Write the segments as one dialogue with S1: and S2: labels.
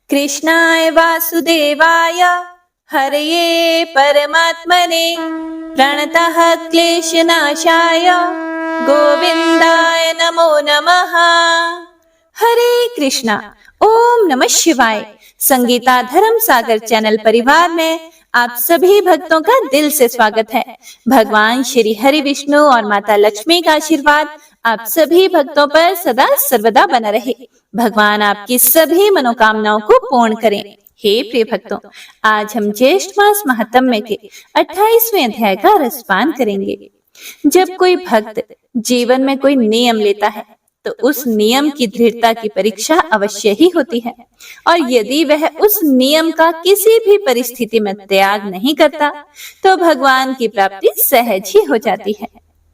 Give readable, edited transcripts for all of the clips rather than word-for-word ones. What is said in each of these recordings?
S1: कृष्णाय वासुदेवाय हरये परमात्मने प्रणतः क्लेशनाशाय गोविंदाय नमो नमः। हरे कृष्णा। ओम नमः शिवाय। संगीता धर्म सागर चैनल परिवार में आप सभी भक्तों का दिल से स्वागत है। भगवान श्री हरि विष्णु और माता लक्ष्मी का आशीर्वाद आप सभी भक्तों पर सदा सर्वदा बना रहे। भगवान आपकी सभी मनोकामनाओं को पूर्ण करें। हे प्रिय भक्तों, आज हम ज्येष्ठ मास महात्म्य के 28वें अध्याय का रसपान करेंगे। जब कोई भक्त जीवन में कोई नियम लेता है तो उस नियम की दृढ़ता की परीक्षा अवश्य ही होती है, और यदि वह उस नियम का किसी भी परिस्थिति में त्याग नहीं करता तो भगवान की प्राप्ति सहज ही हो जाती है।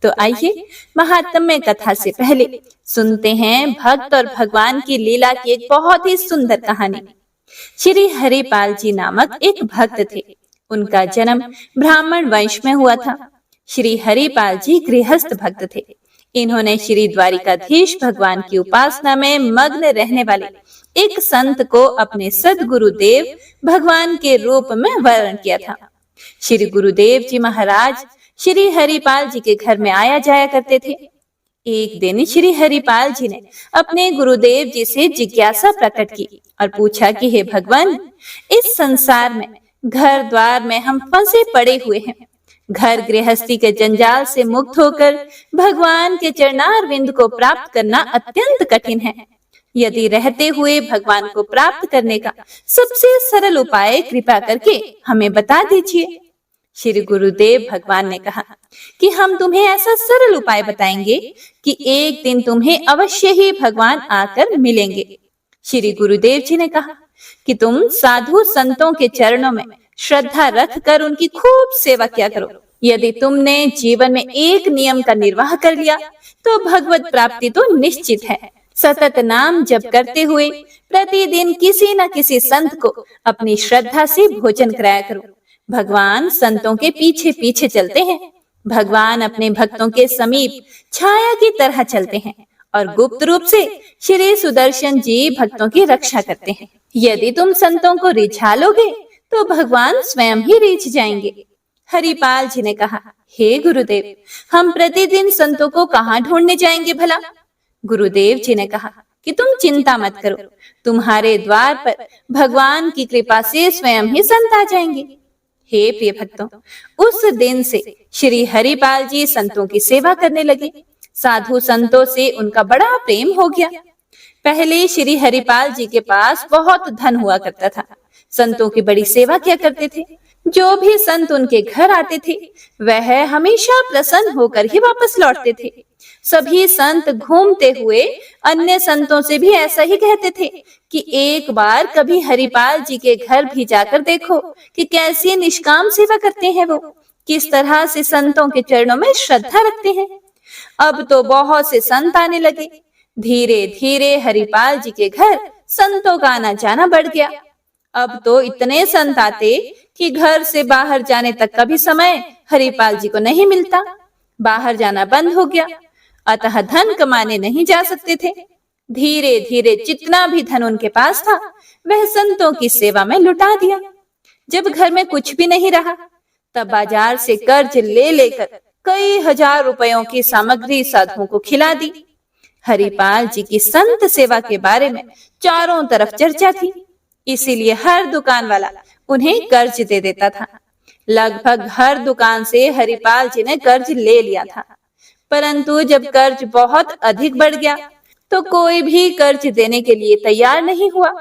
S1: तो आइए महात्म्य कथा से पहले सुनते हैं भक्त और भगवान की लीला की एक बहुत ही सुंदर कहानी। श्री हरिपाल जी नामक एक भक्त थे। उनका जन्म ब्राह्मण वंश में हुआ था। श्री हरिपाल जी गृहस्थ भक्त थे। इन्होंने श्री द्वारिकाधीश भगवान की उपासना में मग्न रहने वाले एक संत को अपने सदगुरुदेव भगवान के रूप में वर्ण किया था। श्री गुरुदेव जी महाराज श्री हरिपाल जी के घर में आया जाया करते थे। एक दिन श्री हरिपाल जी ने अपने गुरुदेव जी से जिज्ञासा प्रकट की और पूछा कि हे भगवान, इस संसार में घर द्वार में हम फंसे पड़े हुए हैं। घर गृहस्थी के जंजाल से मुक्त होकर भगवान के चरणारविंद को प्राप्त करना अत्यंत कठिन है। यदि रहते हुए भगवान को प्राप्त करने का सबसे सरल उपाय कृपा करके हमें बता दीजिए। श्री गुरुदेव भगवान ने कहा कि हम तुम्हें ऐसा सरल उपाय बताएंगे कि एक दिन तुम्हें अवश्य ही भगवान आकर मिलेंगे। श्री गुरुदेव जी ने कहा कि तुम साधु संतों के चरणों में श्रद्धा रख कर उनकी खूब सेवा किया करो। यदि तुमने जीवन में एक नियम का निर्वाह कर लिया तो भगवत प्राप्ति तो निश्चित है। सतत नाम जप करते हुए प्रतिदिन किसी न किसी संत को अपनी श्रद्धा से भोजन कराया करो। भगवान संतों के पीछे पीछे चलते हैं। भगवान अपने भक्तों के समीप छाया की तरह चलते हैं और गुप्त रूप से श्री सुदर्शन जी भक्तों की रक्षा करते हैं। यदि तुम संतों को रिझा लोगे तो भगवान स्वयं ही रिझ जाएंगे। हरिपाल जी ने कहा, हे गुरुदेव, हम प्रतिदिन संतों को कहाँ ढूंढने जाएंगे भला? गुरुदेव जी ने कहा कि तुम चिंता मत करो, तुम्हारे द्वार पर भगवान की कृपा से स्वयं ही संत आ जाएंगे। हे प्रिय भक्तों, उस दिन से श्री हरिपाल जी संतों की सेवा करने लगे। साधु संतों से उनका बड़ा प्रेम हो गया। पहले श्री हरिपाल जी के पास बहुत धन हुआ करता था। संतों की बड़ी सेवा किया करते थे। जो भी संत उनके घर आते थे वह हमेशा प्रसन्न होकर ही वापस लौटते थे। सभी संत घूमते हुए अन्य संतों से भी ऐसा ही कहते थे कि एक बार कभी हरिपाल जी के घर भी जाकर देखो कि कैसी निष्काम सेवा करते हैं वो, किस तरह से संतों के चरणों में श्रद्धा रखते हैं। अब तो बहुत से संत आने लगे। धीरे धीरे हरिपाल जी के घर संतों का आना जाना बढ़ गया। अब तो इतने संत आते कि घर से बाहर जाने तक का भी समय हरिपाल जी को नहीं मिलता। बाहर जाना बंद हो गया, अतः धन कमाने नहीं जा सकते थे। धीरे धीरे जितना भी धन उनके पास था वह संतों की सेवा में लुटा दिया। जब घर में कुछ भी नहीं रहा तब बाजार से कर्ज ले लेकर कई हजार रुपयों की सामग्री साधुओं को खिला दी। हरिपाल जी की संत सेवा के बारे में चारों तरफ चर्चा थी, इसीलिए हर दुकान वाला उन्हें कर्ज दे देता था। लगभग हर दुकान से हरिपाल जी ने कर्ज ले लिया था, परंतु जब कर्ज बहुत अधिक बढ़ गया तो कोई भी कर्ज देने के लिए तैयार नहीं हुआ।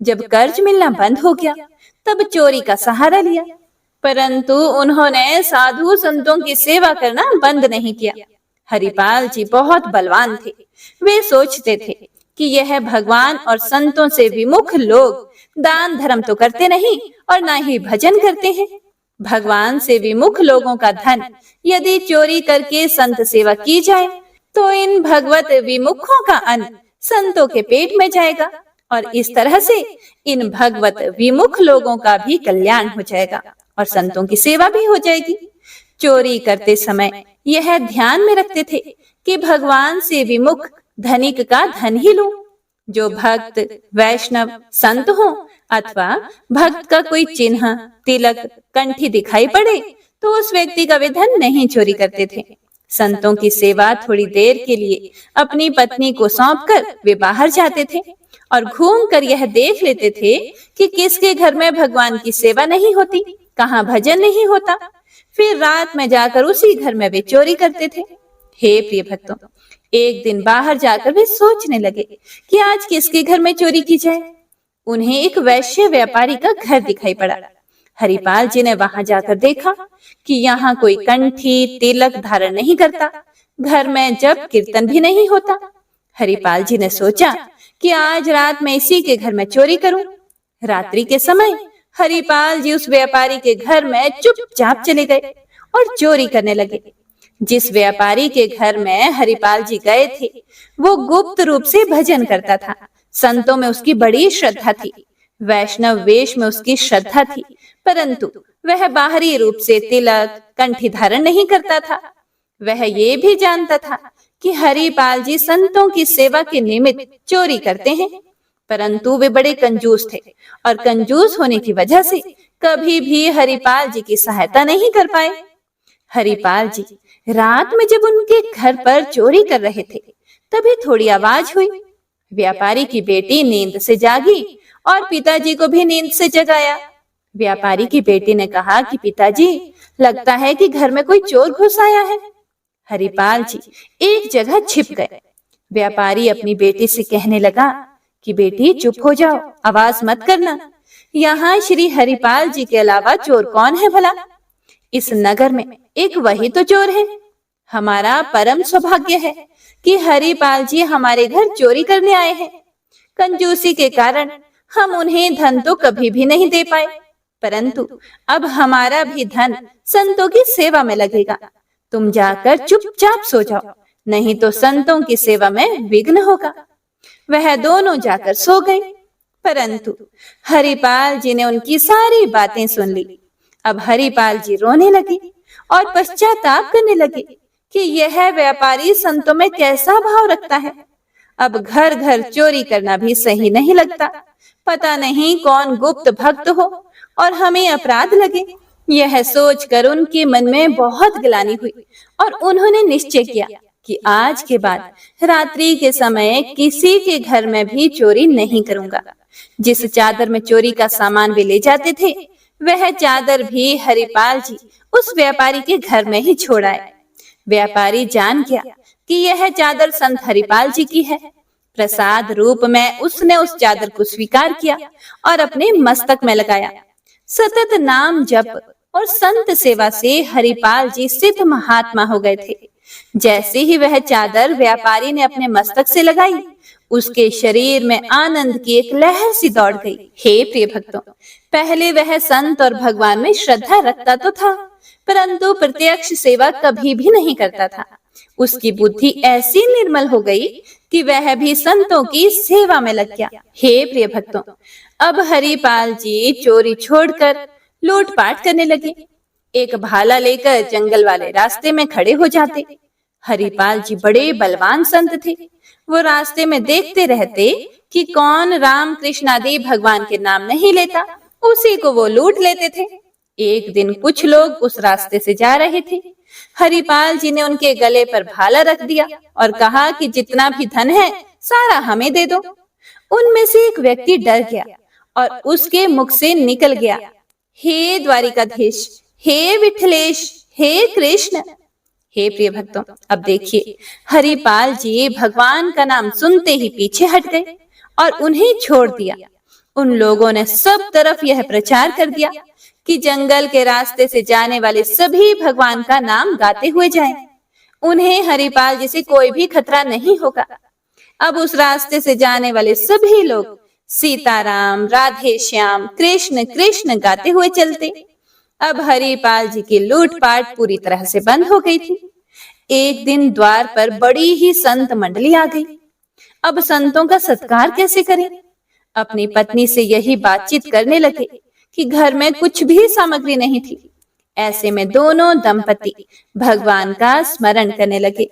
S1: जब कर्ज मिलना बंद हो गया तब चोरी का सहारा लिया, परंतु उन्होंने साधु संतों की सेवा करना बंद नहीं किया। हरिपाल जी बहुत बलवान थे। वे सोचते थे कि यह भगवान और संतों से विमुख लोग दान धर्म तो करते नहीं और ना ही भजन करते हैं। भगवान से विमुख लोगों का धन यदि चोरी करके संत सेवा की जाए तो इन भगवत विमुखों का अन्न संतों के पेट में जाएगा और इस तरह से इन भगवत विमुख लोगों का भी कल्याण हो जाएगा और संतों की सेवा भी हो जाएगी। चोरी करते समय यह ध्यान में रखते थे कि भगवान से विमुख धनिक का धन ही लूं। जो भक्त वैष्णव संत हों अथवा भक्त का कोई चिन्ह, तिलक, कंठी दिखाई पड़े तो उस व्यक्ति का वे धन नहीं चोरी करते थे। संतों की सेवा थोड़ी देर के लिए अपनी पत्नी को सौंपकर वे बाहर जाते थे और घूमकर यह देख लेते थे कि किसके घर में भगवान की सेवा नहीं होती, कहाँ भजन नहीं होता। फिर रात में जाकर उसी घर में वे चोरी करते थे। हे प्रिय भक्तों, एक दिन बाहर जाकर वे सोचने लगे कि आज किसके घर में चोरी की जाए। उन्हें एक वैश्य व्यापारी का घर दिखाई पड़ा। हरिपाल जी ने वहां जाकर देखा कि यहाँ कोई कंठी, तिलक धारण नहीं करता, घर में जप कीर्तन भी नहीं होता। हरिपाल जी ने सोचा कि आज रात में इसी के घर में चोरी करूं। रात्रि के समय हरिपाल जी उस व्यापारी के घर में चुपचाप चले गए और चोरी करने लगे। जिस व्यापारी के घर में हरिपाल जी गए थे, वो गुप्त रूप से भजन करता था। संतों में उसकी बड़ी श्रद्धा थी, वैष्णव वेश में उसकी श्रद्धा थी, परंतु वह बाहरी रूप से तिलक, कंठी धारण नहीं करता था। वह ये भी जानता था कि हरिपाल जी संतों की सेवा के निमित्त चोरी करते हैं, परंतु वे बड़े कंजूस थे और कंजूस होने की वजह से कभी भी हरिपाल जी की सहायता नहीं कर पाए। हरिपाल जी रात में जब उनके घर पर चोरी कर रहे थे, तभी थोड़ी आवाज हुई। व्यापारी की बेटी नींद से जागी और पिताजी को भी नींद से जगाया। व्यापारी की बेटी ने कहा कि पिताजी, लगता है कि घर में कोई चोर घुस आया है। हरिपाल जी एक जगह छिप गए। व्यापारी अपनी बेटी से कहने लगा कि बेटी चुप हो जाओ, आवाज मत करना। यहाँ श्री हरिपाल जी के अलावा चोर कौन है भला? इस नगर में एक वही तो चोर है। हमारा परम सौभाग्य है कि हरिपाल जी हमारे घर चोरी करने आए हैं। कंजूसी के कारण हम उन्हें धन तो कभी भी नहीं दे पाए, परंतु अब हमारा भी धन संतों की सेवा में लगेगा। तुम जाकर चुपचाप सो जाओ, नहीं तो संतों की सेवा में विघ्न होगा। वह दोनों जाकर सो गए, परंतु हरिपाल जी ने उनकी सारी बातें सुन ली। अब हरिपाल जी रोने लगे और पश्चाताप करने लगे कि यह व्यापारी संतों में कैसा भाव रखता है। अब घर घर चोरी करना भी सही नहीं लगता। पता नहीं कौन गुप्त भक्त हो और हमें अपराध लगे। यह सोचकर उनके मन में बहुत ग्लानि हुई और उन्होंने निश्चय किया कि आज के बाद रात्रि के समय किसी के घर में भी चोरी नहीं करूंगा। जिस चादर में चोरी का सामान वे ले जाते थे, वह चादर भी हरिपाल जी उस व्यापारी के घर में ही छोड़ आए। व्यापारी जान गया कि यह चादर संत हरिपाल जी की है। प्रसाद रूप में उसने उस चादर को स्वीकार किया और अपने मस्तक में लगाया। सतत नाम जप और संत सेवा से हरिपाल जी सिद्ध महात्मा हो गए थे। जैसे ही वह चादर व्यापारी ने अपने मस्तक से लगाई, उसके शरीर में आनंद की एक लहर सी दौड़ गई। हे प्रिय भक्तों, पहले वह संत और भगवान में श्रद्धा रखता तो था, परंतु प्रत्यक्ष सेवा कभी भी नहीं करता था। उसकी बुद्धि ऐसी निर्मल हो गई कि वह भी संतों की सेवा में लग गया। हे प्रिय भक्तों, अब हरिपाल जी चोरी छोड़कर लूटपाट करने लगे। एक भाला लेकर जंगल वाले रास्ते में खड़े हो जाते। हरिपाल जी बड़े बलवान संत थे। वो रास्ते में देखते रहते कि कौन राम कृष्ण आदि भगवान के नाम नहीं लेता, उसी को वो लूट लेते थे। एक दिन कुछ लोग उस रास्ते से जा रहे थे। हरिपाल जी ने उनके गले पर भाला रख दिया और कहा कि जितना भी धन है सारा हमें दे दो। उनमें से एक व्यक्ति डर गया और उसके मुख से निकल गया, हे द्वारिकाधीश, हे विठलेश, हे कृष्ण। हे प्रिय भक्तों, अब देखिए, हरिपाल जी भगवान का नाम सुनते ही पीछे हट गए और उन्हें छोड़ दिया। उन लोगों ने सब तरफ यह प्रचार कर दिया कि जंगल के रास्ते से जाने वाले सभी भगवान का नाम गाते हुए जाएं। उन्हें हरिपाल जी से कोई भी खतरा नहीं होगा। अब उस रास्ते से जाने वाले सभी लोग सीताराम, राधे श्याम, कृष्ण कृष्ण गाते हुए चलते। अब हरिपाल जी की लूटपाट पूरी तरह से बंद हो गई थी। एक दिन द्वार पर बड़ी ही संत मंडली आ गई। अब संतों का सत्कार कैसे करें? अपनी पत्नी से यही बातचीत करने लगे कि घर में कुछ भी सामग्री नहीं थी। ऐसे में दोनों दंपति भगवान का स्मरण करने लगे।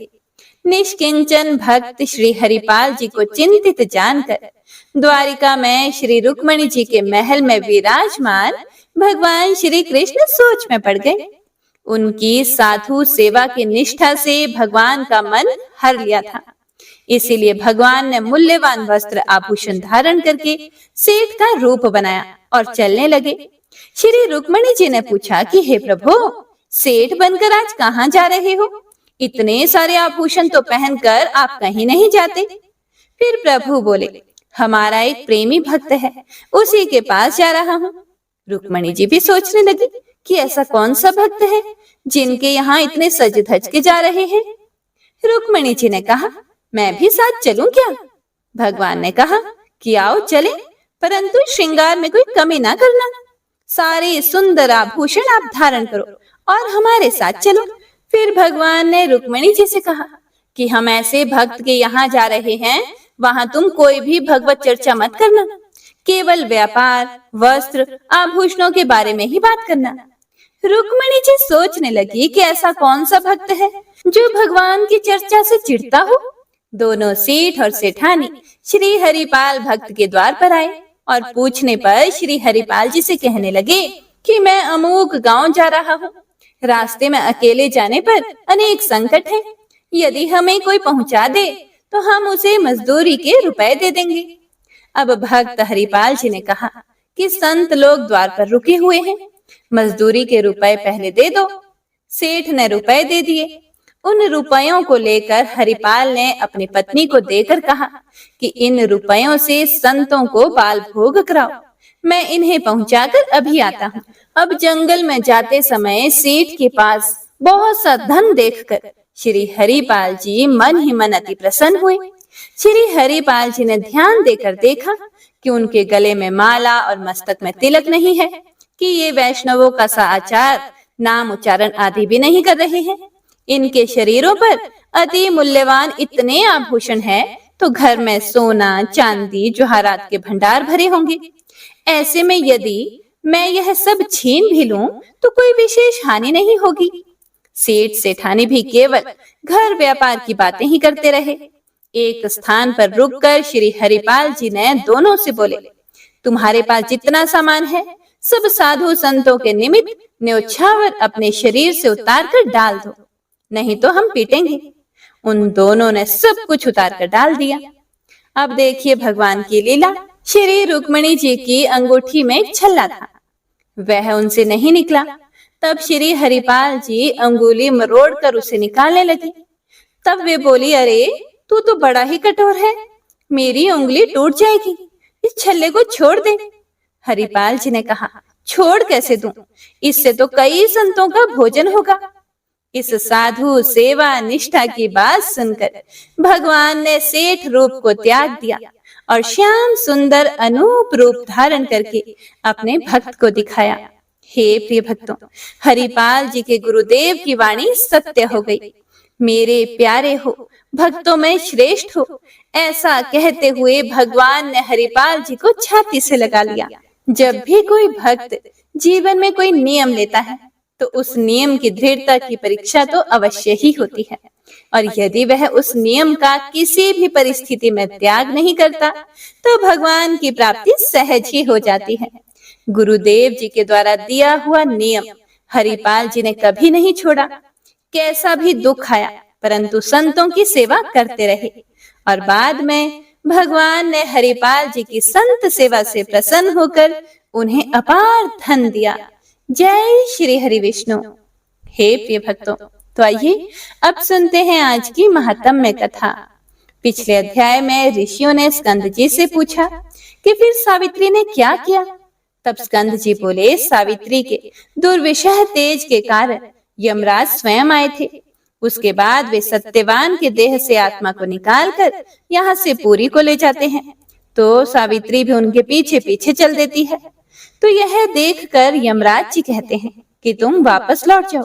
S1: निष्किंचन भक्त श्री हरिपाल जी को चिंतित जानकर द्वारिका में श्री रुक्मणी जी के महल में विराजमान भगवान श्री कृष्ण सोच में पड़ गए। उनकी साधु सेवा की निष्ठा से भगवान का मन हर लिया था। इसीलिए भगवान ने मूल्यवान वस्त्र आभूषण धारण करके सेठ का रूप बनाया और चलने लगे। श्री रुक्मणी जी ने पूछा कि हे प्रभु, सेठ बनकर आज कहाँ जा रहे हो? इतने सारे आभूषण तो पहनकर आप कहीं नहीं जाते। फिर प्रभु बोले, हमारा एक प्रेमी भक्त है, उसी के पास जा रहा हूँ। रुक्मणी जी भी सोचने लगी कि ऐसा कौन सा भक्त है जिनके यहाँ इतने सज धज के जा रहे हैं। रुक्मणी जी ने कहा, मैं भी साथ चलूं क्या? भगवान ने कहा कि आओ चले, परंतु श्रृंगार में कोई कमी ना करना। सारे सुंदर आभूषण आप धारण करो और हमारे साथ चलो। फिर भगवान ने रुक्मणी जी से कहा कि हम ऐसे भक्त के यहाँ जा रहे हैं, वहां तुम कोई भी भगवत चर्चा मत करना, केवल व्यापार, वस्त्र, आभूषणों के बारे में ही बात करना। रुक्मणी जी सोचने लगी कि ऐसा कौन सा भक्त है जो भगवान की चर्चा से चिढ़ता हो। दोनों सेठ और सेठानी श्री हरिपाल भक्त के द्वार पर आए और पूछने पर श्री हरिपाल जी से कहने लगे कि मैं अमूक गांव जा रहा हूँ। रास्ते में अकेले जाने पर अनेक संकट हैं। यदि हमें कोई पहुंचा दे तो हम उसे मजदूरी के रुपए दे देंगे। अब भक्त हरिपाल जी ने कहा कि संत लोग द्वार पर रुके हुए हैं, मजदूरी के रुपए पहले दे दो। सेठ ने रुपए दे दिए। उन रुपयों को लेकर हरिपाल ने अपनी पत्नी को देकर कहा कि इन रुपयों से संतों को बाल भोग कराओ, मैं इन्हें पहुंचाकर अभी आता हूँ। अब जंगल में जाते समय सेठ के पास बहुत सा धन देखकर श्री हरिपाल जी मन ही मन अति प्रसन्न हुए। श्री हरिपाल जी ने ध्यान देकर देखा कि उनके गले में माला और मस्तक में तिलक नहीं है, कि ये वैष्णवों का सा आचार, नाम उच्चारण आदि भी नहीं कर रहे हैं। इनके शरीरों पर अति मूल्यवान इतने आभूषण हैं, तो घर में सोना, चांदी, जवाहरात के भंडार भरे होंगे। ऐसे में यदि मैं यह सब छीन भी लूं तो कोई विशेष हानि नहीं होगी। सेठ सेठानी भी केवल घर व्यापार की बातें ही करते रहे। एक स्थान पर रुककर श्री हरिपाल जी ने दोनों से बोले, तुम्हारे पास जितना सामान है सब साधु संतों के निमित्त न्योछावर अपने शरीर से उतार कर डाल दो, नहीं तो हम पीटेंगे। उन दोनों ने सब कुछ उतार कर डाल दिया। अब देखिए भगवान की लीला। श्री रुक्मणी जी की अंगूठी में एक छल्ला था, वह उनसे नहीं निकला। तब श्री हरिपाल जी अंगुली मरोड़ कर उसे निकालने लगे। तब वे बोली, अरे तू तो बड़ा ही कठोर है, मेरी उंगली टूट जाएगी, इस छल्ले को छोड़ दे। हरिपाल जी ने कहा, छोड़ कैसे दूं, इससे तो कई संतों का भोजन होगा। इस साधु सेवा निष्ठा की बात सुनकर भगवान ने सेठ रूप को त्याग दिया और श्याम सुंदर अनूप रूप धारण करके अपने भक्त को दिखाया। हे प्रिय भक्तों, हरिपाल जी के गुरुदेव की वाणी सत्य हो गई। मेरे प्यारे हो, भक्तों में श्रेष्ठ हो, ऐसा कहते हुए भगवान ने हरिपाल जी को छाती से लगा लिया। जब भी कोई भक्त जीवन में कोई नियम लेता है तो उस नियम की दृढ़ता की परीक्षा तो अवश्य ही होती है, और यदि वह उस नियम का किसी भी परिस्थिति में त्याग नहीं करता तो भगवान की प्राप्ति सहज ही हो जाती है। गुरुदेव जी के द्वारा दिया हुआ नियम हरिपाल जी ने कभी नहीं छोड़ा। कैसा भी दुख आया परंतु संतों की सेवा करते रहे, और बाद में भगवान ने हरिपाल जी की संत सेवा से प्रसन्न होकर उन्हें अपार धन दिया। जय श्री हरि विष्णु। हे प्रिय भक्तों, तो आइए अब सुनते हैं आज की महात्म्य कथा। पिछले अध्याय में ऋषियों ने स्कंद जी से पूछा कि फिर सावित्री ने क्या किया। तब स्कंद जी बोले, सावित्री के दुर्विषह तेज के कारण यमराज स्वयं आए थे। उसके बाद वे सत्यवान के देह से आत्मा को निकालकर यहाँ से पुरी को ले जाते हैं, तो सावित्री भी उनके पीछे पीछे चल देती है। तो यह देखकर यमराज जी कहते हैं कि तुम वापस लौट जाओ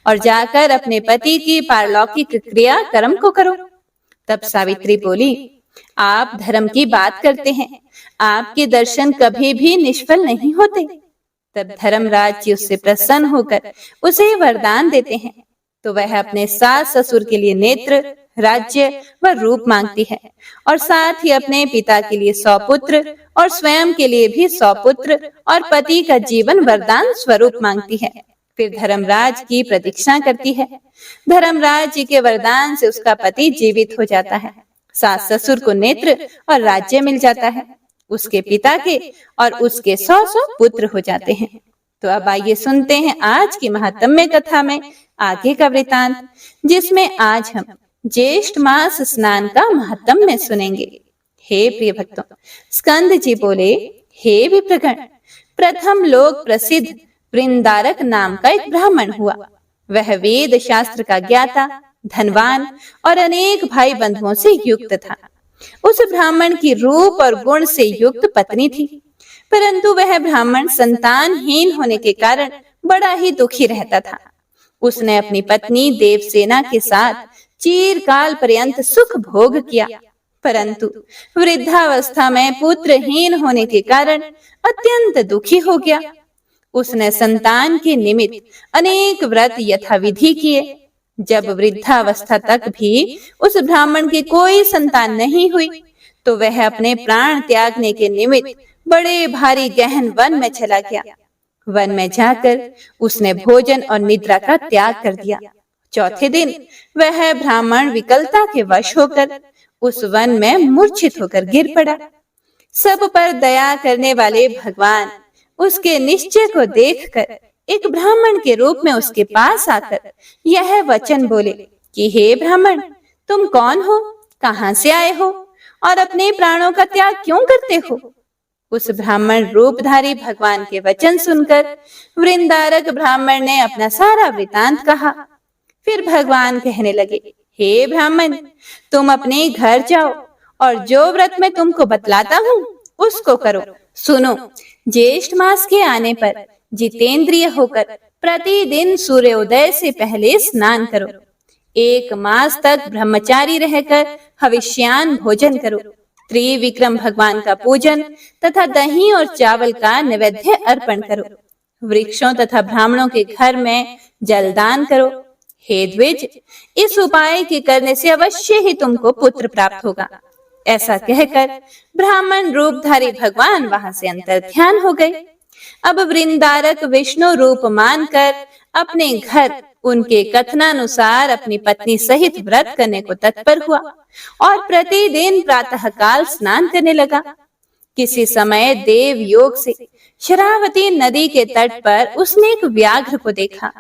S1: और जाकर अपने पति की पारलौकिक क्रिया कर्म को करो। तब सावित्री बोली, आप धर्म की बात करते हैं, आपके दर्शन कभी भी निष्फल नहीं होते। तब धर्मराज जी उससे प्रसन्न होकर उसे वरदान देते हैं तो वह अपने सास ससुर के लिए नेत्र, राज्य व रूप मांगती है और साथ ही अपने पिता के लिए 100 पुत्र और स्वयं के लिए भी 100 पुत्र और पति का जीवन वरदान स्वरूप मांगती है। फिर धर्मराज की प्रतीक्षा करती है। धर्मराज जी के वरदान से उसका पति जीवित हो जाता है। सास ससुर को नेत्र और राज्य मिल जाता है। उसके पिता के और उसके 100 पुत्र हो जाते हैं। तो अब आइए सुनते हैं आज की महात्म्य कथा में आगे का वृतांत, जिसमें आज हम ज्येष्ठ मास स्नान का महात्म्य सुनेंगे। हे प्रिय भक्तों, स्कंद जी बोले, हे विप्रगण, प्रथम लोक प्रसिद्ध वृंदारक नाम का एक ब्राह्मण हुआ। वह वेद शास्त्र का ज्ञाता, धनवान और अनेक भाई बंधुओं से युक्त था। उस ब्राह्मण की रूप और गुण से युक्त पत्नी थी, परंतु वह ब्राह्मण संतानहीन होने के कारण बड़ा ही दुखी रहता था। उसने अपनी पत्नी देवसेना के साथ चिरकाल पर्यंत सुख भोग किया, परंतु वृद्धावस्था में पुत्रहीन होने के कारण अत्यंत दुखी हो गया। उसने संतान के निमित्त अनेक व्रत यथाविधि किए। जब वृद्धावस्था तक भी उस ब्राह्मण की कोई संतान नहीं हुई, तो वह अपने प्राण त्यागने के निमित्त बड़े भारी गहन वन में चला गया। वन में जाकर उसने भोजन और निद्रा का त्याग कर दिया। चौथे दिन वह ब्राह्मण विकलता के वश होकर उस वन में मूर्छित होकर गिर पड़ा। सब पर दया करने वाले भगवान उसके निश्चय को देखकर एक ब्राह्मण के रूप में उसके पास आकर यह वचन बोले कि हे ब्राह्मण, तुम कौन हो, कहां से आए हो और अपने प्राणों का त्याग क्यों करते हो? उस ब्राह्मण रूपधारी भगवान के वचन सुनकर वृंदारक ब्राह्मण ने अपना सारा वृतांत कहा। फिर भगवान कहने लगे, हे ब्राह्मण, तुम अपने घर जाओ और जो व्रत मैं तुमको बतलाता हूँ उसको करो। सुनो, ज्येष्ठ मास के आने पर जितेंद्रिय होकर प्रतिदिन सूर्योदय से पहले स्नान करो। 1 मास तक ब्रह्मचारी रहकर हविष्यान भोजन करो। त्रिविक्रम भगवान का पूजन तथा दही और चावल का नैवेद्य अर्पण करो। वृक्षों तथा ब्राह्मणों के घर में जलदान करो। हे द्विज, इस उपाय के करने से अवश्य ही तुमको पुत्र प्राप्त होगा। ऐसा कहकर ब्राह्मण रूपधारी भगवान वहां से अंतर्ध्यान हो गए। अब वृंदारक विष्णु रूप मानकर अपने घर उनके कथनानुसार अपनी पत्नी सहित व्रत करने को तत्पर हुआ और प्रतिदिन प्रातः काल स्नान करने लगा। किसी समय देव योग से शरावती नदी के तट पर उसने एक व्याघ्र को देखा।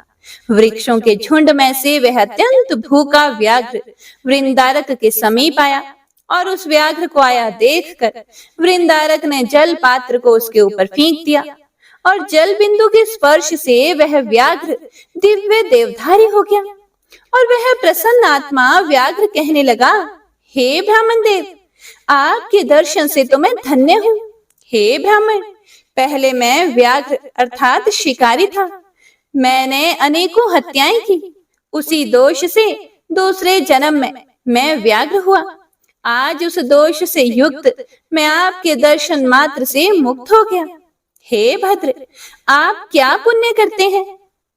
S1: वृक्षों के झुंड में से वह अत्यंत भूखा व्याघ्र वृंदारक के समीप आया और उस व्याघ्र को आया देखकर वृंदारक ने जल पात्र को उसके ऊपर फेंक दिया और जल बिंदु के स्पर्श से वह व्याघ्र दिव्य देवधारी हो गया। और वह प्रसन्न आत्मा व्याघ्र कहने लगा, हे ब्राह्मण देव, आपके दर्शन से तो मैं धन्य हूँ। हे ब्राह्मण, पहले मैं व्याघ्र अर्थात शिकारी था। मैंने अनेकों हत्याएं की। उसी दोष से दूसरे जन्म में मैं व्याघ्र हुआ। आज उस दोष से युक्त मैं आपके दर्शन मात्र से मुक्त हो गया। हे भद्र, आप क्या पुण्य करते हैं?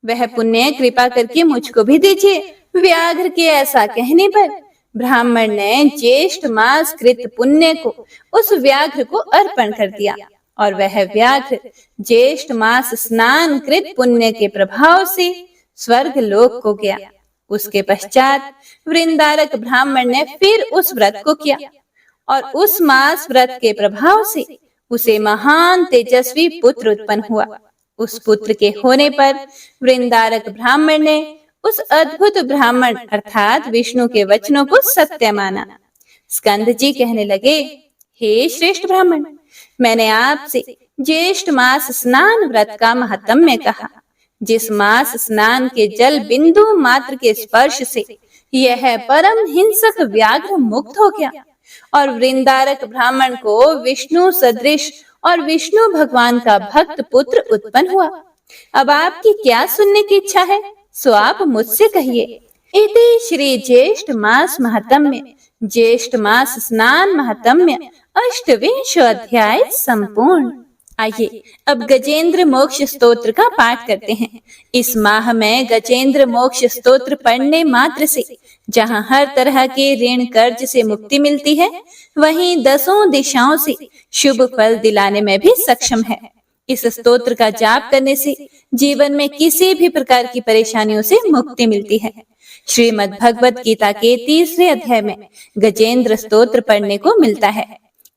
S1: वह पुण्य कृपा करके मुझको भी दीजिए। व्याघ्र के ऐसा कहने पर ब्राह्मण ने ज्येष्ठ मास कृत पुण्य को उस व्याघ्र को अर्पण कर दिया और वह व्याघ्र ज्येष्ठ मास स्नान कृत पुण्य के प्रभाव से स्वर्ग लोक को गया। उसके पश्चात वृंदारक ब्राह्मण ने फिर उस व्रत को किया और उस मास व्रत के प्रभाव से उसे महान तेजस्वी पुत्र उत्पन्न हुआ। उस पुत्र के होने पर वृंदारक ब्राह्मण ने उस अद्भुत ब्राह्मण अर्थात विष्णु के वचनों को सत्य माना। स्कंद जी कहने लगे, हे श्रेष्ठ ब्राह्मण, मैंने आपसे ज्येष्ठ मास स्नान व्रत का महात्म्य कहा। जिस मास स्नान के जल बिंदु मात्र के स्पर्श से यह परम हिंसक व्याघ्र मुक्त हो गया और वृंदारक ब्राह्मण को विष्णु सदृश और विष्णु भगवान का भक्त पुत्र उत्पन्न हुआ। अब आपकी क्या सुनने की इच्छा है, सो आप मुझसे कहिए। इति श्री ज्येष्ठ मास महात्म्य ज्येष्ठ मास स्नान महात्म्य 28वां अध्याय संपूर्ण। आइए अब गजेंद्र मोक्ष स्तोत्र का पाठ करते हैं। इस माह में गजेंद्र मोक्ष स्तोत्र पढ़ने मात्र से जहाँ हर तरह के ऋण कर्ज से मुक्ति मिलती है, वहीं 10 दिशाओं से शुभ फल दिलाने में भी सक्षम है। इस स्तोत्र का जाप करने से जीवन में किसी भी प्रकार की परेशानियों से मुक्ति मिलती है। श्रीमद् भगवत गीता के 3रे अध्याय में गजेंद्र स्तोत्र पढ़ने को मिलता है।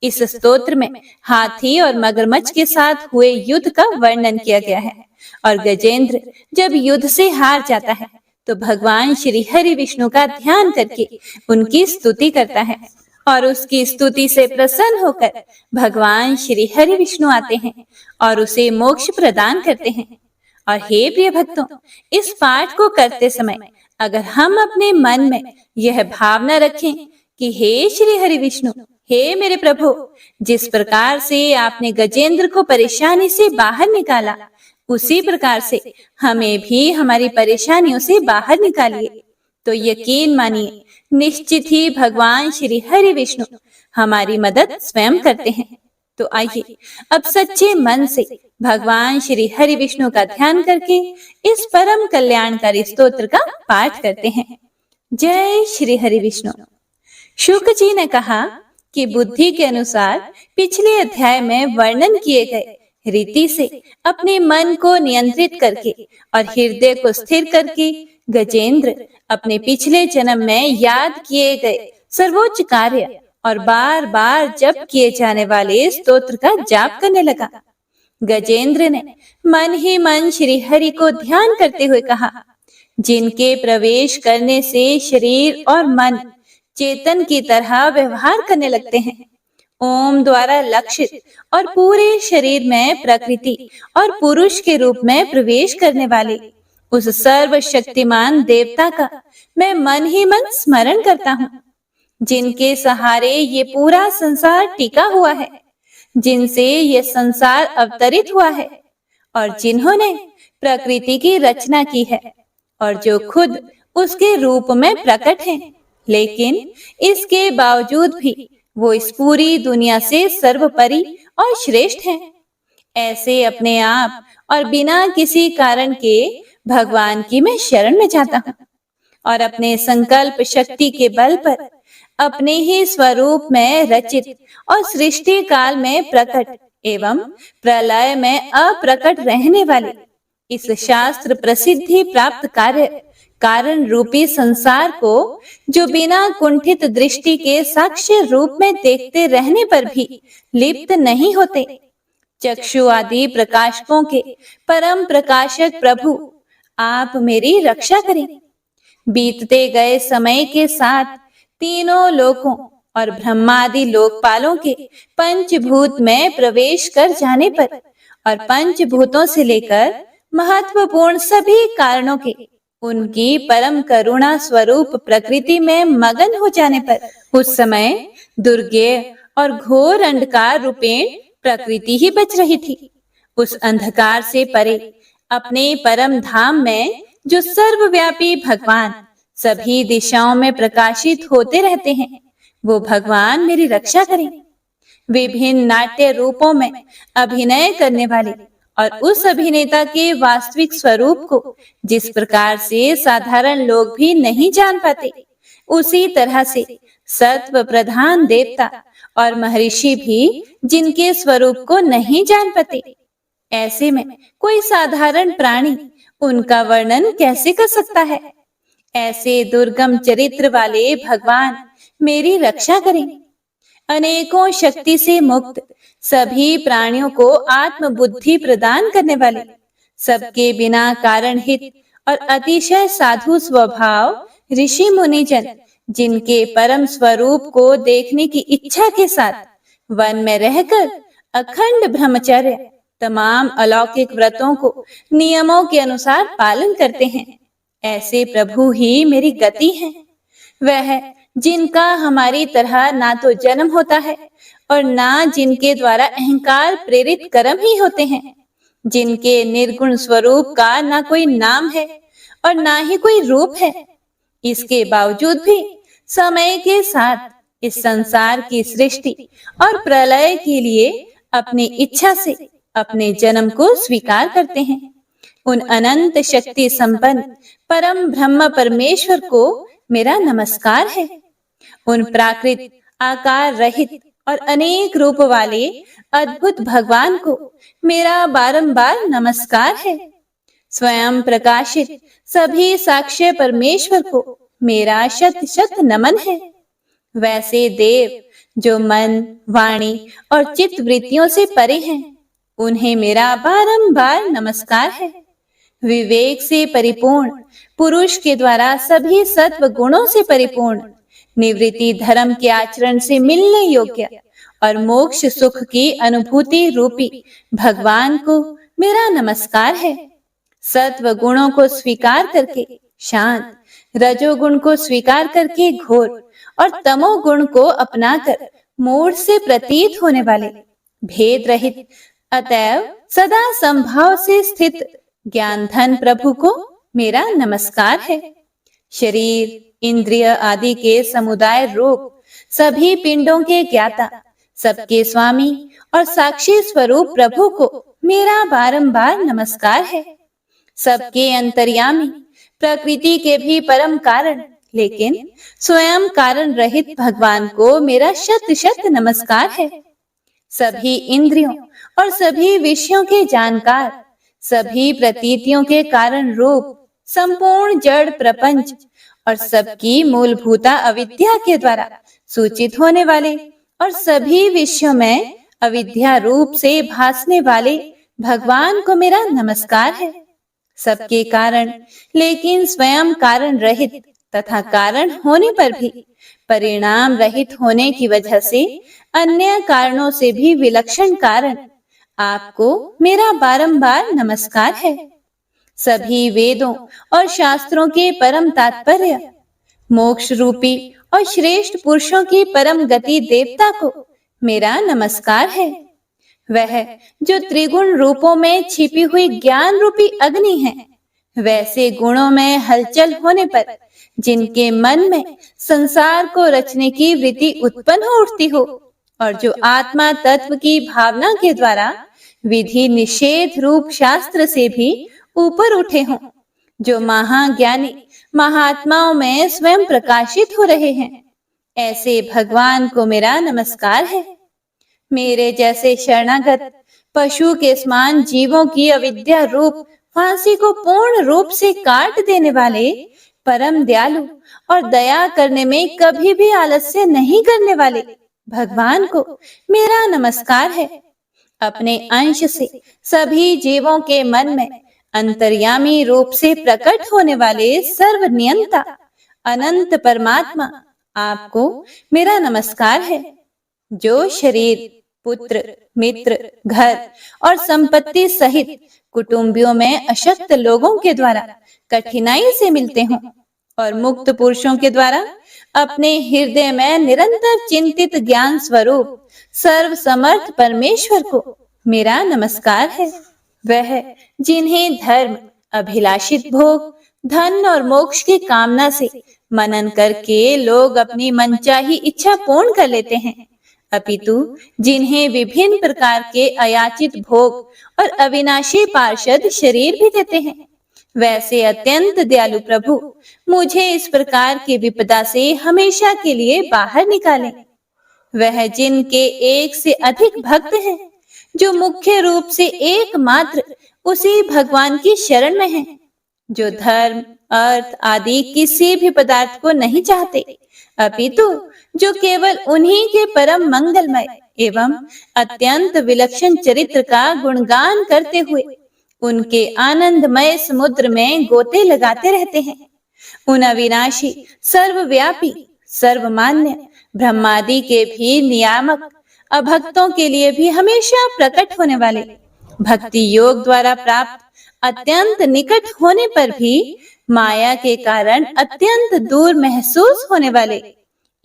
S1: इस स्तोत्र में हाथी और मगरमच्छ के साथ हुए युद्ध का वर्णन किया गया है और गजेंद्र जब युद्ध से हार जाता है तो भगवान श्री हरि विष्णु का ध्यान करके उनकी स्तुति करता है और उसकी स्तुति से प्रसन्न होकर भगवान श्री हरि विष्णु आते हैं और उसे मोक्ष प्रदान करते हैं। और हे प्रिय भक्तों, इस पाठ को करते समय अगर हम अपने मन में यह भावना रखें कि हे श्री हरि विष्णु, हे मेरे प्रभु, जिस प्रकार से आपने गजेंद्र को परेशानी से बाहर निकाला, उसी प्रकार से हमें भी हमारी परेशानियों से बाहर निकालिए, तो यकीन मानिए निश्चित ही भगवान श्री हरि विष्णु हमारी मदद स्वयं करते हैं। तो आइए अब सच्चे मन से भगवान श्री हरि विष्णु का ध्यान करके इस परम कल्याणकारी स्तोत्र का पाठ करते हैं। जय श्री हरि विष्णु। शुक जी ने कहा कि बुद्धि के अनुसार पिछले अध्याय में वर्णन किए गए रीति से अपने मन को नियंत्रित करके और हृदय को स्थिर करके गजेंद्र अपने पिछले जन्म में याद किए गए सर्वोच्च कार्य और बार बार जप किए जाने वाले स्तोत्र का जाप करने लगा। गजेंद्र ने मन ही मन श्री हरि को ध्यान करते हुए कहा, जिनके प्रवेश करने से शरीर और मन चेतन की तरह व्यवहार करने लगते हैं, ओम द्वारा लक्षित और पूरे शरीर में प्रकृति और पुरुष के रूप में प्रवेश करने वाले उस सर्वशक्तिमान देवता का मैं मन ही मन स्मरण करता हूँ, जिनके सहारे ये पूरा संसार टिका हुआ है, जिनसे ये संसार अवतरित हुआ है और जिन्होंने प्रकृति की रचना की है और जो खुद उसके रूप में प्रकट हैं, लेकिन इसके बावजूद भी वो इस पूरी दुनिया से सर्वोपरि और श्रेष्ठ हैं। ऐसे अपने आप और बिना किसी कारण के भगवान की मैं शरण में जाता हूँ और अपने संकल्प शक्ति के बल पर अपने ही स्वरूप में रचित और सृष्टि काल में प्रकट एवं प्रलय में अप्रकट रहने वाले इस शास्त्र प्रसिद्धि प्राप्त कार्य कारण रूपी संसार को, जो बिना कुंठित दृष्टि के साक्ष्य रूप में देखते रहने पर भी लिप्त नहीं होते, चक्षु आदि प्रकाशकों के परम प्रकाशक प्रभु, आप मेरी रक्षा करें। बीतते गए समय के साथ तीनों लोकों और ब्रह्मादि लोकपालों के पंचभूत में प्रवेश कर जाने पर और पंचभूतों से लेकर महत्वपूर्ण सभी कारणों के उनकी परम करुणा स्वरूप प्रकृति में मगन हो जाने पर उस समय दुर्गेय और घोर अंधकार रूपेण प्रकृति ही बच रही थी। उस अंधकार से परे अपने परम धाम में जो सर्वव्यापी भगवान सभी दिशाओं में प्रकाशित होते रहते हैं, वो भगवान मेरी रक्षा करें। विभिन्न नाट्य रूपों में अभिनय करने वाले और उस अभिनेता के वास्तविक स्वरूप को जिस प्रकार से साधारण लोग भी नहीं जान पाते, उसी तरह से सत्व प्रधान देवता और महर्षि भी जिनके स्वरूप को नहीं जान पाते, ऐसे में कोई साधारण प्राणी उनका वर्णन कैसे कर सकता है। ऐसे दुर्गम चरित्र वाले भगवान मेरी रक्षा करें। अनेकों शक्ति से मुक्त सभी प्राणियों को आत्म बुद्धि प्रदान करने वाले, सबके बिना कारण हित और अतिशय साधु स्वभाव ऋषि मुनिजन, जिनके परम स्वरूप को देखने की इच्छा के साथ वन में रहकर अखंड ब्रह्मचर्य तमाम अलौकिक व्रतों को नियमों के अनुसार पालन करते हैं, ऐसे प्रभु ही मेरी गति हैं। वह जिनका हमारी तरह ना तो जन्म होता है और ना जिनके द्वारा अहंकार प्रेरित कर्म ही होते हैं, जिनके निर्गुण स्वरूप का ना कोई नाम है और ना ही कोई रूप है, इसके बावजूद भी समय के साथ इस संसार की सृष्टि और प्रलय के लिए अपनी इच्छा से अपने जन्म को स्वीकार करते हैं। उन अनंत शक्ति संपन्न परम ब्रह्म परमेश्वर को मेरा नमस्कार है। उन प्राकृत आकार रहित और अनेक रूप वाले अद्भुत भगवान को मेरा बारंबार नमस्कार है। स्वयं प्रकाशित सभी साक्ष्य परमेश्वर को मेरा शत शत नमन है। वैसे देव जो मन, वाणी और चित्त वृत्तियों से परे हैं, उन्हें मेरा बारंबार नमस्कार है। विवेक से परिपूर्ण पुरुष के द्वारा सभी सत्व गुणों से परिपूर्ण निवृत्ति धर्म के आचरण से मिलने योग्य और मोक्ष सुख की अनुभूति रूपी भगवान को मेरा नमस्कार है। सत्व गुणों को स्वीकार करके शांत, रजोगुण को स्वीकार करके घोर और तमोगुण को अपनाकर मूढ़ से प्रतीत होने वाले भेद रहित अतएव सदा संभाव से स्थित ज्ञान धन प्रभु को मेरा नमस्कार है। शरीर, इंद्रिय आदि के समुदाय रूप सभी पिंडों के ज्ञाता, सबके स्वामी और साक्षी स्वरूप प्रभु को मेरा बारंबार नमस्कार है। सबके अंतर्यामी, प्रकृति के भी परम कारण लेकिन स्वयं कारण रहित भगवान को मेरा शत शत नमस्कार है। सभी इंद्रियों और सभी विषयों के जानकार, सभी प्रतीतियों के कारण रूप संपूर्ण जड़ प्रपंच और सबकी मूलभूता अविद्या के द्वारा सूचित होने वाले और सभी विषयों में अविद्या रूप से भासने वाले भगवान को मेरा नमस्कार है। सबके कारण लेकिन स्वयं कारण रहित तथा कारण होने पर भी परिणाम रहित होने की वजह से अन्य कारणों से भी विलक्षण कारण आपको मेरा बारंबार नमस्कार है। सभी वेदों और शास्त्रों के परम तात्पर्य, मोक्ष रूपी और श्रेष्ठ पुरुषों की परम गति देवता को मेरा नमस्कार है। वह जो त्रिगुण रूपों में छिपी हुई ज्ञान रूपी अग्नि है, वैसे गुणों में हलचल होने पर जिनके मन में संसार को रचने की वृत्ति उत्पन्न हो उठती हो और जो आत्मा तत्व की भावना के द्वारा विधि निषेध रूप शास्त्र से भी ऊपर उठे हों, जो महाज्ञानी महात्माओं में स्वयं प्रकाशित हो रहे हैं, ऐसे भगवान को मेरा नमस्कार है। मेरे जैसे शरणागत पशु के समान जीवों की अविद्या रूप फांसी को पूर्ण रूप से काट देने वाले परम दयालु और दया करने में कभी भी आलस्य नहीं करने वाले भगवान को मेरा नमस्कार है। अपने अंश से सभी जीवों के मन में अंतर्यामी रूप से प्रकट होने वाले सर्वनियंता अनंत परमात्मा आपको मेरा नमस्कार है। जो शरीर, पुत्र, मित्र, घर और संपत्ति सहित कुटुंबियों में अशक्त लोगों के द्वारा कठिनाई से मिलते हों और मुक्त पुरुषों के द्वारा अपने हृदय में निरंतर चिंतित ज्ञान स्वरूप सर्व समर्थ परमेश्वर को मेरा नमस्कार है। वह जिन्हें धर्म, अभिलाषित भोग, धन और मोक्ष की कामना से मनन करके लोग अपनी मनचाही इच्छा पूर्ण कर लेते हैं, अपितु जिन्हें विभिन्न प्रकार के अयाचित भोग और अविनाशी पार्षद शरीर भी देते हैं, वैसे अत्यंत दयालु प्रभु मुझे इस प्रकार की विपदा से हमेशा के लिए बाहर निकालें। वह जिनके एक से अधिक भक्त हैं, जो मुख्य रूप से एकमात्र उसी भगवान की शरण में हैं, जो धर्म, अर्थ आदि किसी भी पदार्थ को नहीं चाहते, अपितु जो केवल उन्हीं के परम मंगलमय एवं अत्यंत विलक्षण चरित्र का गुणगान करते हुए उनके आनंदमय समुद्र में गोते लगाते रहते हैं। उन अविनाशी, सर्वव्यापी, सर्वमान्य ब्रह्मादि के भी नियामक, अभक्तों के लिए भी हमेशा प्रकट होने वाले, भक्ति योग द्वारा प्राप्त अत्यंत निकट होने पर भी माया के कारण अत्यंत दूर महसूस होने वाले,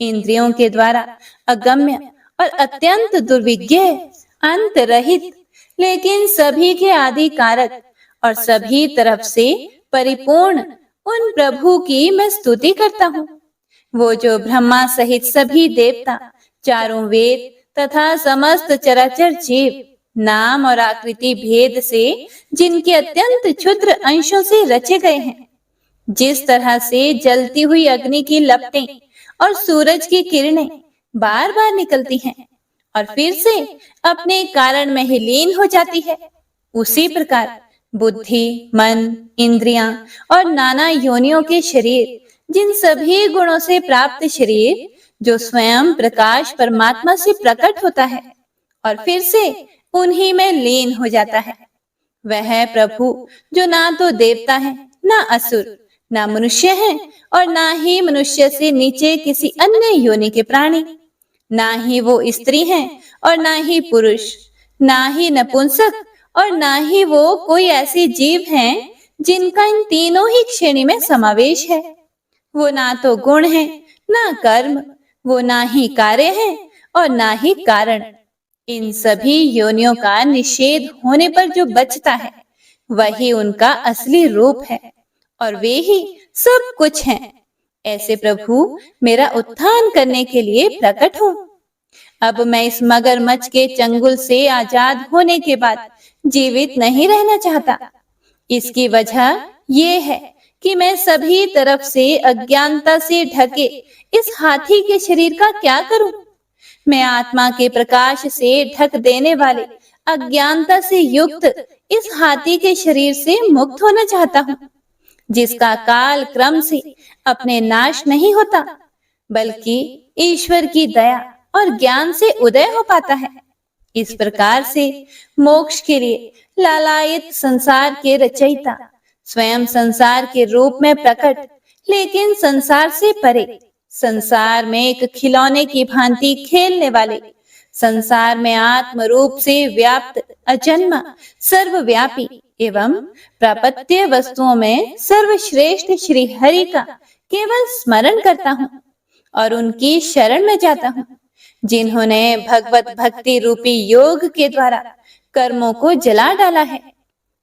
S1: इंद्रियों के द्वारा अगम्य और अत्यंत दुर्विज्ञ, अंत रहित लेकिन सभी के आदि कारक और सभी तरफ से परिपूर्ण उन प्रभु की मैं स्तुति करता हूँ। वो जो ब्रह्मा सहित सभी देवता, चारों वेद तथा समस्त चराचर जीव नाम और आकृति भेद से जिनके अत्यंत क्षुद्र अंशों से रचे गए हैं। जिस तरह से जलती हुई अग्नि की लपटें और सूरज की किरणें बार बार निकलती हैं और फिर से अपने कारण में ही लीन हो जाती है, उसी प्रकार बुद्धि, मन, इंद्रियां और नाना योनियों के शरीर, जिन सभी गुणों से प्राप्त शरीर जो स्वयं प्रकाश परमात्मा से प्रकट होता है और फिर से उन्हीं में लीन हो जाता है, वह प्रभु जो ना तो देवता है, ना असुर, ना मनुष्य है और ना ही मनुष्य से नीचे किसी अन्य योनि के प्राणी, ना ही वो स्त्री हैं और ना ही पुरुष, ना ही नपुंसक और ना ही वो कोई ऐसे जीव हैं जिनका इन तीनों ही श्रेणी में समावेश है। वो ना तो गुण है, ना कर्म, वो ना ही कार्य है और ना ही कारण। इन सभी योनियों का निषेध होने पर जो बचता है वही उनका असली रूप है और वे ही सब कुछ हैं। ऐसे प्रभु मेरा उत्थान करने के लिए प्रकट हो। अब मैं इस मगरमच्छ के चंगुल से आजाद होने के बाद जीवित नहीं रहना चाहता। इसकी वजह ये है कि मैं सभी तरफ से अज्ञानता से ढके इस हाथी के शरीर का क्या करूं? मैं आत्मा के प्रकाश से ढक देने वाले अज्ञानता से युक्त इस हाथी के शरीर से मुक्त होना चाहता हूं, जिसका काल क्रम से अपने नाश नहीं होता, बल्कि ईश्वर की दया और ज्ञान से उदय हो पाता है। इस प्रकार से मोक्ष के लिए लालायित संसार के रचयिता स्वयं संसार के रूप में प्रकट, लेकिन संसार से परे, संसार में एक खिलौने की भांति खेलने वाले, संसार में आत्म रूप से व्याप्त, अजन्मा, सर्वव्यापी एवं प्रापत्य वस्तुओं में सर्वश्रेष्ठ श्री हरि का केवल स्मरण करता हूँ और उनकी शरण में जाता हूँ, जिन्होंने भगवत भक्ति रूपी योग के द्वारा कर्मों को जला डाला है,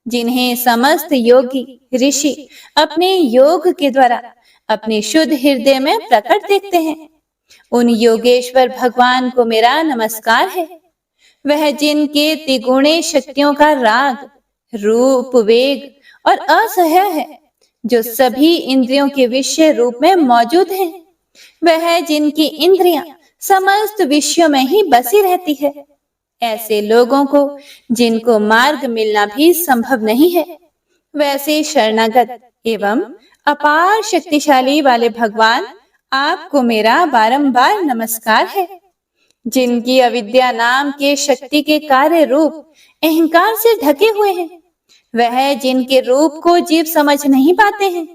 S1: जिन्हें समस्त योगी ऋषि अपने योग के द्वारा अपने शुद्ध हृदय में प्रकट देखते हैं। उन योगेश्वर भगवान को मेरा नमस्कार है। वह जिनके त्रिगुणे शक्तियों का राग, रूप, वेग और असह्य है, जो सभी इंद्रियों के विषय रूप में मौजूद हैं। वह जिनकी इंद्रियां समस्त विषयों में ही बसी रहती है। ऐसे लोगों को जिनको मार्ग मिलना भी संभव नहीं है, वैसे शरणागत एवं अपार शक्तिशाली वाले भगवान आपको मेरा बारंबार नमस्कार है। जिनकी अविद्या नाम के शक्ति के कार्य रूप अहंकार से ढके हुए हैं, वह जिनके रूप को जीव समझ नहीं पाते हैं,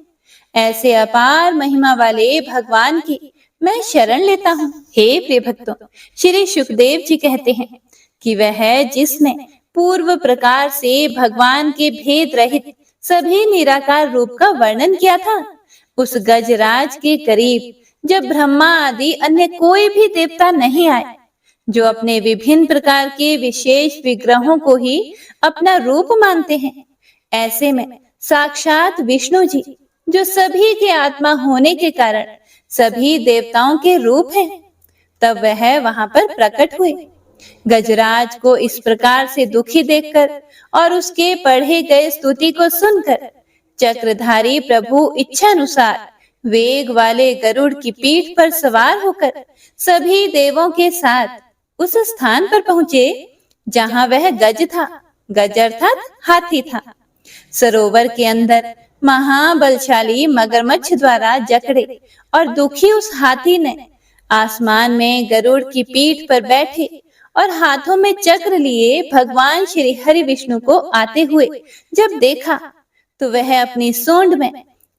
S1: ऐसे अपार महिमा वाले भगवान की मैं शरण लेता हूँ। हे प्रिय भक्तों, श्री सुखदेव जी कहते हैं कि वह जिसने पूर्व प्रकार से भगवान के भेद रहित सभी निराकार रूप का वर्णन किया था, उस गजराज के करीब जब ब्रह्मा आदि अन्य कोई भी देवता नहीं आए, जो अपने विभिन्न प्रकार के विशेष विग्रहों को ही अपना रूप मानते हैं, ऐसे में साक्षात विष्णु जी, जो सभी के आत्मा होने के कारण सभी देवताओं के रूप हैं, तब वह वहां पर प्रकट हुए। गजराज को इस प्रकार से दुखी देखकर और उसके पढ़े गए स्तुति को सुनकर चक्रधारी प्रभु इच्छानुसार वेग वाले गरुड़ की पीठ पर सवार होकर सभी देवों के साथ उस स्थान पर पहुंचे जहां वह गज था। गज अर्थात हाथी था। सरोवर के अंदर महाबलशाली मगरमच्छ द्वारा जकड़े और दुखी उस हाथी ने आसमान में गरुड़ की पीठ पर बैठे और हाथों में चक्र लिए भगवान श्री हरि विष्णु को आते हुए जब देखा, तो वह अपनी सूंड में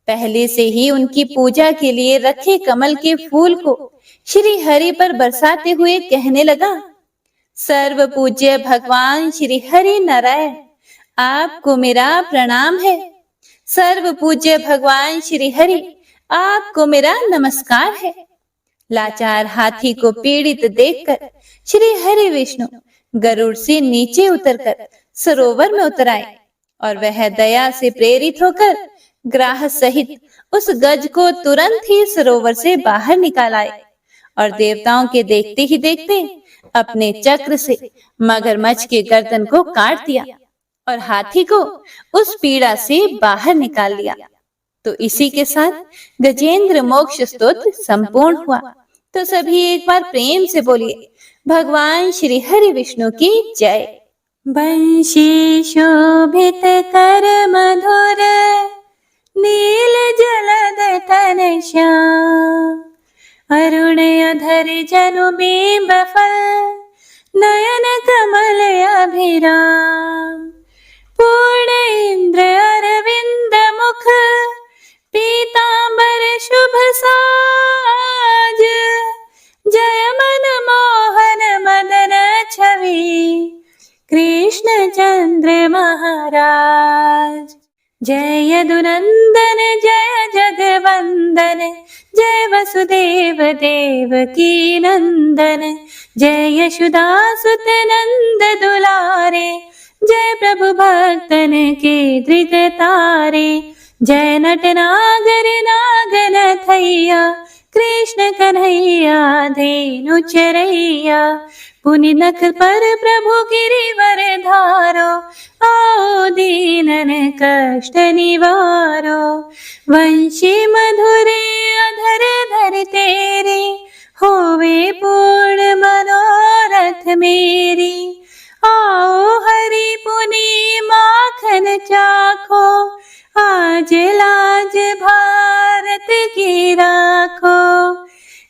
S1: पहले से ही उनकी पूजा के लिए रखे कमल के फूल को श्री हरि पर बरसाते हुए कहने लगा, सर्व पूज्य भगवान श्री हरि नारायण, आपको मेरा प्रणाम है। सर्व पूज्य भगवान श्री हरि, आपको मेरा नमस्कार है। लाचार हाथी को पीड़ित देखकर श्री हरि विष्णु गरुड़ से नीचे उतरकर सरोवर में उतर आए और वह दया से प्रेरित होकर ग्राह सहित उस गज को तुरंत ही सरोवर से बाहर निकाल आए और देवताओं के देखते ही देखते अपने चक्र से मगरमच्छ के गर्दन को काट दिया और हाथी को उस पीड़ा से बाहर निकाल लिया। तो इसी के साथ गजेंद्र मोक्ष स्तोत्र संपूर्ण हुआ। तो सभी एक बार प्रेम से बोलिए, भगवान श्री हरि विष्णु की जय। बंशी शोभित कर मधुर, नील जलद तन श्याम, अरुण अधर जनु बिंब फल, नयन कमल अभिराम, पूर्ण इंद्र अरविंद मुख, पीतांबर शुभ साज, जय मन मोहन मदन छवि, कृष्ण चंद्र महाराज। जय यदुनंदन जय जगवंदन, जय वसुदेव देवकी नंदन, जय यशोदासुत नंद दुलारे, जय प्रभु भक्तन के दृग तारे, जय नट नागर नागन थैया, कृष्ण कन्हैया धेनु चरैया, पुनि नख पर प्रभु गिरिवर धारो, आओ दीनन कष्ट निवारो, वंशी मधुरे अधर धर तेरे, होवे पूर्ण मनोरथ मेरी, आओ हरि पुनि माखन चाखो, आज लाज भारत की राखो,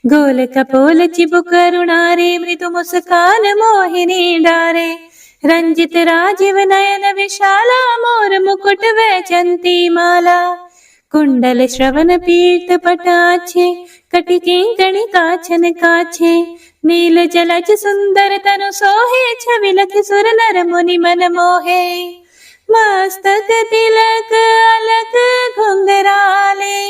S1: गोल कपोल चिबुक करुणारे, मृदु मुस्कान मोहिनी डारे, रंजित राजीव नयन विशाला, मोर मुकुट वैजंती माला, कुंडल श्रवण पीत पटाछे, कटिके गणि काछन काछे, नील जलज सुंदर तनु सोहे, छवि लख सुर नर मुनि मन मोहे, मस्तक तिलक अलक घुंघराले,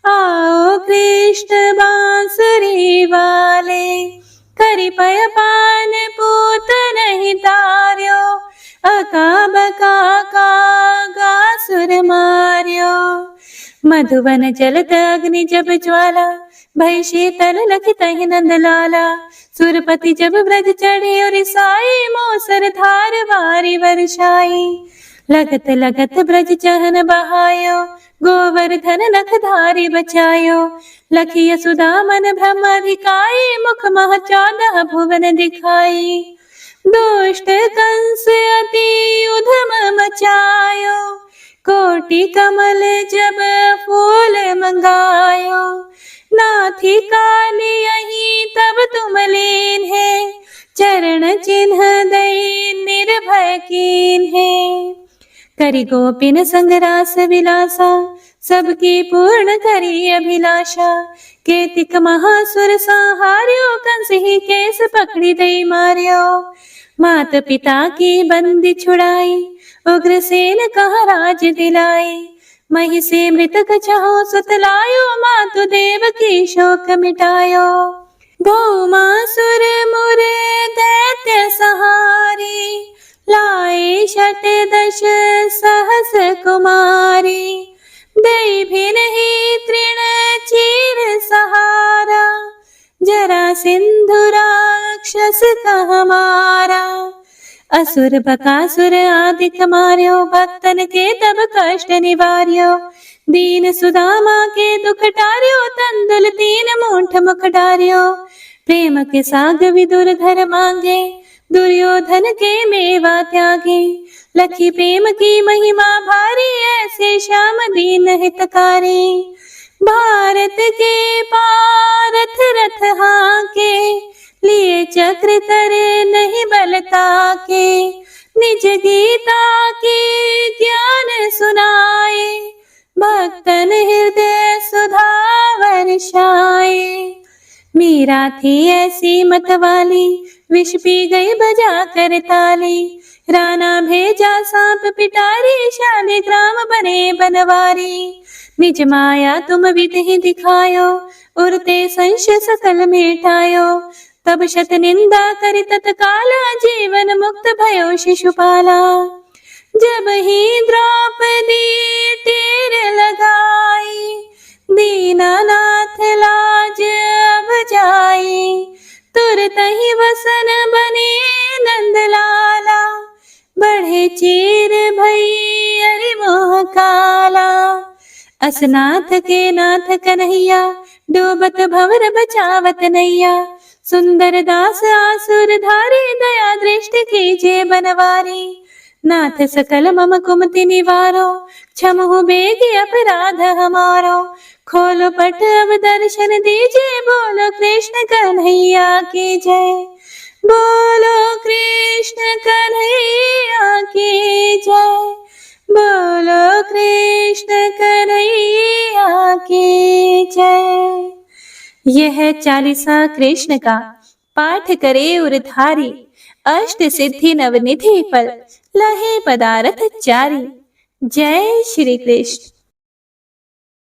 S1: आओ कृष्ण बांसुरी वाले, करि पय पान पूत नहीं तार्यो, अका बका का सुर मार्यो, मधुवन जलत अग्नि जब ज्वाला, भय शीतल लखित नंद लाला, सुरपति जब ब्रज चढ़े और साई, मोसर धार वारी वर्षाई, लगत लगत ब्रज चहन बहायो, गोवर्धन नख धारी बचायो, लखी यशोदा मन ब्रह्माधिकाई, मुख मह 14 भुवन दिखाई, दुष्ट कंस अति उधम मचायो, कोटि कमल जब फूल मंगायो, नाथी काली यही तब तुम लीन है, चरण चिन्ह दई निर्भय कीन है, करि गोपिन संग रास विलासा, सबकी पूर्ण करी अभिलाषा, केतिक महासुर संहार्यो, कंस ही केस पकड़ी दई मार्यो, मात पिता की बंदी छुड़ाई, उग्रसेन कहा राज दिलाई, मही से मृतक छहो सुत लायो, मातु देव की शोक मिटायो, भौमासुर मुरे दैत्य सहारी, लाए 68 सहस कुमारी, दई भिन ही तृण चीर सहारा, जरा सिंधु राक्षस कह मारा, असुर बकासुर आदिक मार्यो, भक्तन के तब कष्ट निवार्यो, दीन सुदामा के दुख टार्यो, तंदुल 3 मूठ मुख डार्यो, प्रेम के साग विदुर घर मांगे, दुर्योधन के मेवा त्यागे, लखी प्रेम की महिमा भारी, ऐसे श्याम दीन हितकारी, भारत के पारथ रथ हाके, लिए चक्र करे नहीं बलता के, निज गीता के ज्ञान सुनाए, भक्तन हृदय सुधा वर्षाए, मीरा थी ऐसी मतवाली, विष पी गई बजा कर ताली, राणा भेजा सांप पिटारी, शालिग्राम बने बनवारी, निज माया तुम विधि दिखायो, उरते संशय सकल मिटायो, तब शत निंदा करि तत्काला, जीवन मुक्त भयो शिशुपाला, जब ही द्रौपदी तीर लगाई, दीनानाथ लाज अब जाई, तुरत ही वसन असनाथ के नाथ कन्हैया, डूबत भंवर बचावत नैया। सुंदर दास आसुर धारी, दया दृष्टि कीजिए बनवारी। नाथ सकल मम कुमति निवारो, क्षमहु बेगी अपराध हमारो। खोलो पट अब दर्शन दीजिए, बोलो कृष्ण कन्हैया की जय। बोलो कृष्ण कन्हैया की जय। बोलो कृष्ण कन्हैया की जय। यह चालीसा कृष्ण का पाठ करे उरधारी, अष्ट सिद्धि नवनिधि फल लहे पदारथ चारी। जय श्री कृष्ण।